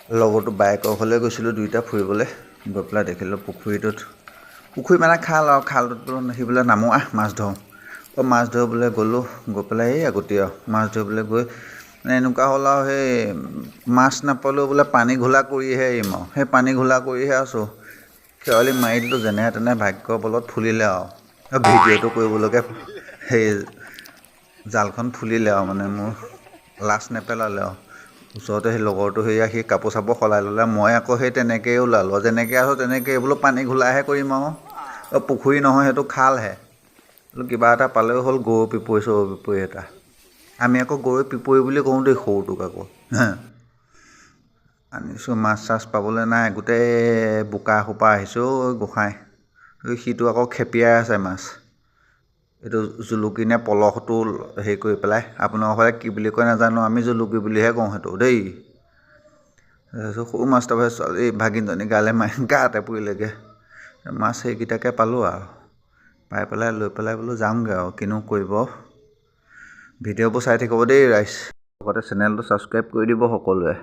লগতো বাইকৰ ঘৰলৈ গৈছিলোঁ দুইটা ফুৰিবলৈ গৈ পেলাই দেখিলোঁ পুখুৰী মানে খাল আৰু খালটোত বোলো সিবোলে নামো মাছ ধৰোঁ মাছ ধৰিবলৈ গ'লোঁ গৈ পেলাই এই আগতে আৰু মাছ ধৰিবলৈ গৈ মানে এনেকুৱা হ'ল আৰু সেই মাছ নাপালেও বোলে পানী ঘোলা কৰিহে এৰিম আৰু সেই পানী ঘোলা কৰিহে আছোঁ খেৱালি মাৰি দিলোঁ যেনে তেনে ভাগ্যৰ বলত ফুলিলে আৰু ভিডিঅ'টো কৰিবলৈকে সেই জালখন ফুলিলে আৰু মানে মোৰ লাজ নেপেলালে আৰু ওচৰতে সেই লগৰটো সেয়া সি কাপোৰ চাপোৰ সলাই ল'লে মই আকৌ সেই তেনেকৈয়ে ওলালোঁ যেনেকৈ আছোঁ তেনেকৈ বোলো পানী ঘোলাহে কৰিম আৰু পুখুৰী নহয় সেইটো খালহে বোলো কিবা এটা পালেও হ'ল গৰৈ পিপৰি চৰৈ পিপৰি এটা আমি আকৌ গৰৈ পিপৰি বুলি কওঁ দেই সৰুটোক আকৌ আনিছোঁ মাছ চাছ পাবলৈ নাই গোটেই বোকা সোপা আহিছোঁ গোসাঁই সিটো আকৌ খেপিয়াই আছে মাছ এইটো জুলুকি নে পলহটো হেৰি কৰি পেলাই আপোনালোকৰ ফালে কি বুলি কয় নাজানো আমি জুলুকি বুলিহে কওঁ সেইটো দেই তাৰপিছত সৰু মাছ তাৰপিছত ছোৱালী ভাগিনজনী গাতে পৰিলেগৈ মাছ সেইকেইটাকে পালোঁ আৰু পাই পেলাই লৈ পেলাই বোলো যামগৈ আৰু কিনো কৰিব ভিডিঅ'বোৰ চাই থাকিব দেই ৰাইজ লগতে চেনেলটো ছাবস্ক্ৰাইব কৰি দিব সকলোৱে